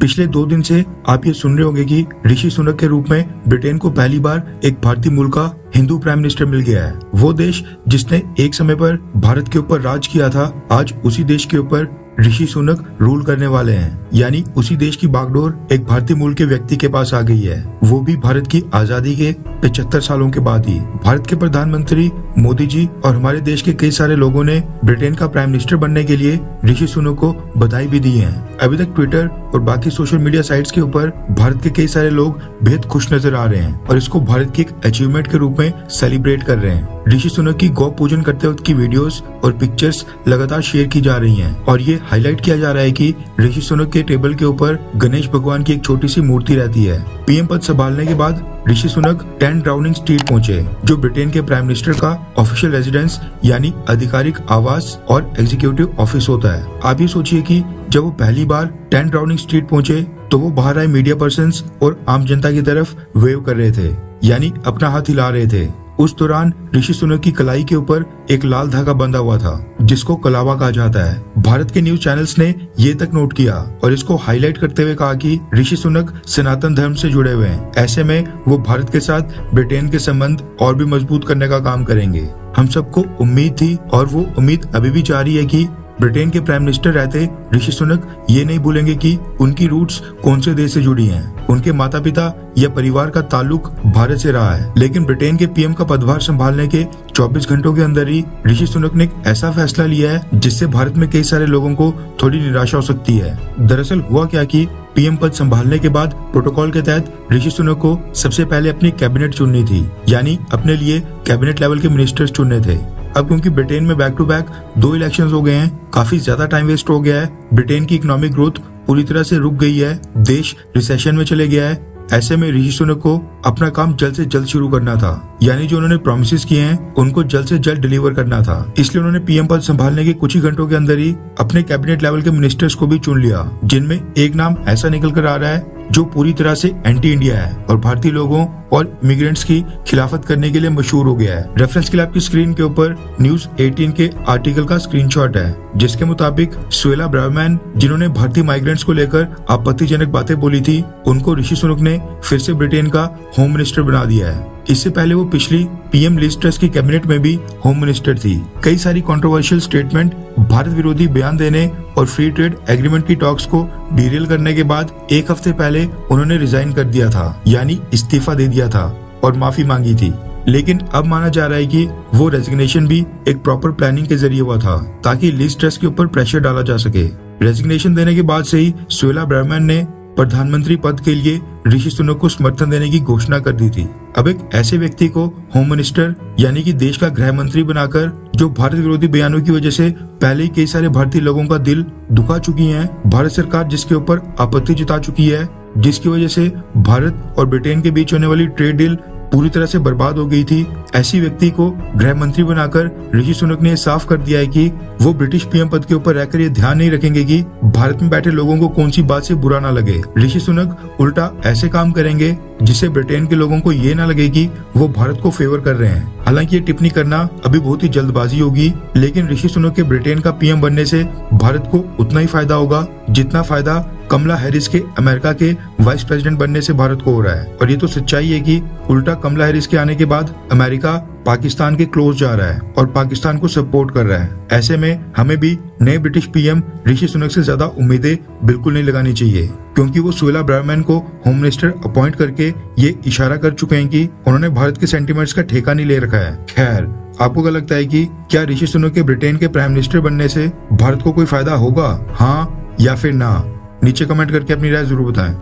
पिछले 2 दिन से आप ये सुन रहे होंगे कि ऋषि सुनक के रूप में ब्रिटेन को पहली बार एक भारतीय मूल का हिंदू प्राइम मिनिस्टर मिल गया है। वो देश जिसने एक समय पर भारत के ऊपर राज किया था, आज उसी देश के ऊपर ऋषि सुनक रूल करने वाले हैं। यानी उसी देश की बागडोर एक भारतीय मूल के व्यक्ति के पास आ गई है, वो भी भारत की आजादी के 75 सालों के बाद ही। भारत के प्रधानमंत्री मोदी जी और हमारे देश के कई सारे लोगों ने ब्रिटेन का प्राइम मिनिस्टर बनने के लिए ऋषि सुनक को बधाई भी दी है। अभी तक ट्विटर और बाकी सोशल मीडिया साइट्स के ऊपर भारत के कई सारे लोग बेहद खुश नजर आ रहे हैं और इसको भारत की एक अचीवमेंट के रूप में सेलिब्रेट कर रहे हैं। ऋषि सुनक की गौ पूजन करते वक्त की वीडियोस और पिक्चर्स लगातार शेयर की जा रही हैं और ये हाईलाइट किया जा रहा है कि ऋषि सुनक के टेबल के ऊपर गणेश भगवान की एक छोटी सी मूर्ति रहती है। पीएम पद संभालने के बाद ऋषि सुनक 10 डाउनिंग स्ट्रीट पहुंचे, जो ब्रिटेन के प्राइम मिनिस्टर का ऑफिशियल रेजिडेंस यानी आधिकारिक आवास और एग्जीक्यूटिव ऑफिस होता है। आप ये सोचिए कि जब वो पहली बार 10 डाउनिंग स्ट्रीट पहुंचे तो वो बाहर आए मीडिया पर्सन्स और आम जनता की तरफ वेव कर रहे थे, यानी अपना हाथ हिला रहे थे। उस दौरान ऋषि सुनक की कलाई के ऊपर एक लाल धागा बंधा हुआ था, जिसको कलावा कहा जाता है। भारत के न्यूज चैनल्स ने ये तक नोट किया और इसको हाईलाइट करते हुए कहा कि ऋषि सुनक सनातन धर्म से जुड़े हुए हैं। ऐसे में वो भारत के साथ ब्रिटेन के संबंध और भी मजबूत करने का काम करेंगे। हम सबको उम्मीद थी और वो उम्मीद अभी भी जारी है कि ब्रिटेन के प्राइम मिनिस्टर रहते ऋषि सुनक ये नहीं भूलेंगे कि उनकी रूट्स कौन से देश से जुड़ी हैं। उनके माता पिता या परिवार का ताल्लुक भारत से रहा है, लेकिन ब्रिटेन के पीएम का पदभार संभालने के 24 घंटों के अंदर ही ऋषि सुनक ने एक ऐसा फैसला लिया है जिससे भारत में कई सारे लोगों को थोड़ी निराशा हो सकती है। दरअसल हुआ क्या कि पीएम पद संभालने के बाद प्रोटोकॉल के तहत ऋषि सुनक को सबसे पहले अपनी कैबिनेट चुननी थी, यानी अपने लिए कैबिनेट लेवल के मिनिस्टर्स चुनने थे। अब क्योंकि ब्रिटेन में बैक टू बैक 2 इलेक्शंस हो गए हैं, काफी ज्यादा टाइम वेस्ट हो गया है, ब्रिटेन की इकोनॉमिक ग्रोथ पूरी तरह से रुक गई है, देश रिसेशन में चले गया है। ऐसे में ऋषि सुनक को अपना काम जल्द से जल्द शुरू करना था, यानी जो उन्होंने प्रॉमिसेस किए हैं उनको जल्द से जल्द डिलीवर करना था। इसलिए उन्होंने पीएम पद संभालने के कुछ ही घंटों के अंदर ही अपने कैबिनेट लेवल के मिनिस्टर्स को भी चुन लिया, जिनमें एक नाम ऐसा निकल कर आ रहा है जो पूरी तरह से एंटी इंडिया है और भारतीय लोगों और इमिग्रेंट्स की खिलाफत करने के लिए मशहूर हो गया है। रेफरेंस के लिए आपकी स्क्रीन के ऊपर न्यूज 18 के आर्टिकल का स्क्रीनशॉट है, जिसके मुताबिक सुएला ब्रावरमैन, जिन्होंने भारतीय माइग्रेंट्स को लेकर आपत्तिजनक बातें बोली थी, उनको ऋषि सुनक ने फिर से ब्रिटेन का होम मिनिस्टर बना दिया है। इससे पहले वो पिछली पीएम लिज ट्रस की कैबिनेट में भी होम मिनिस्टर थी। कई सारी कंट्रोवर्शियल स्टेटमेंट, भारत विरोधी बयान देने और फ्री ट्रेड एग्रीमेंट की टॉक्स को डीरेल करने के बाद एक हफ्ते पहले उन्होंने रिजाइन कर दिया था, यानी इस्तीफा दे दिया था और माफी मांगी थी। लेकिन अब माना जा रहा है कि वो रेजिग्नेशन भी एक प्रॉपर प्लानिंग के जरिए हुआ था, ताकि लिज ट्रस के ऊपर प्रेशर डाला जा सके। रेजिग्नेशन देने के बाद से ही सुएला ब्रावरमैन ने प्रधानमंत्री पद के लिए ऋषि सुनक को समर्थन देने की घोषणा कर दी थी। अब एक ऐसे व्यक्ति को होम मिनिस्टर यानी कि देश का गृह मंत्री बनाकर, जो भारत विरोधी बयानों की वजह से पहले ही कई सारे भारतीय लोगों का दिल दुखा चुकी है, भारत सरकार जिसके ऊपर आपत्ति जता चुकी है, जिसकी वजह से भारत और ब्रिटेन के बीच होने वाली ट्रेड डील पूरी तरह से बर्बाद हो गई थी, ऐसी व्यक्ति को गृह मंत्री बनाकर ऋषि सुनक ने साफ कर दिया है कि वो ब्रिटिश पीएम पद के ऊपर रहकर ये ध्यान नहीं रखेंगे कि भारत में बैठे लोगों को कौन सी बात से बुरा ना लगे। ऋषि सुनक उल्टा ऐसे काम करेंगे जिससे ब्रिटेन के लोगों को ये ना लगे कि वो भारत को फेवर कर रहे हैं। हालांकि ये टिप्पणी करना अभी बहुत ही जल्दबाजी होगी, लेकिन ऋषि सुनक के ब्रिटेन का पीएम बनने से भारत को उतना ही फायदा होगा जितना फायदा कमला हैरिस के अमेरिका के वाइस प्रेसिडेंट बनने से भारत को हो रहा है। और ये तो सच्चाई है कि उल्टा कमला हैरिस के आने के बाद अमेरिका पाकिस्तान के क्लोज जा रहा है और पाकिस्तान को सपोर्ट कर रहा है। ऐसे में हमें भी नए ब्रिटिश पीएम ऋषि सुनक से ज्यादा उम्मीदें बिल्कुल नहीं लगानी चाहिए, क्योंकि वो सुएला ब्रावरमैन को होम मिनिस्टर अपॉइंट करके ये इशारा कर चुके हैं कि उन्होंने भारत के सेंटीमेंट्स का ठेका नहीं ले रखा है। खैर, आपको क्या लगता है कि क्या ऋषि सुनक के ब्रिटेन के प्राइम मिनिस्टर बनने से भारत को कोई फायदा होगा, हाँ या फिर ना? नीचे कमेंट करके अपनी राय जरूर बताएं।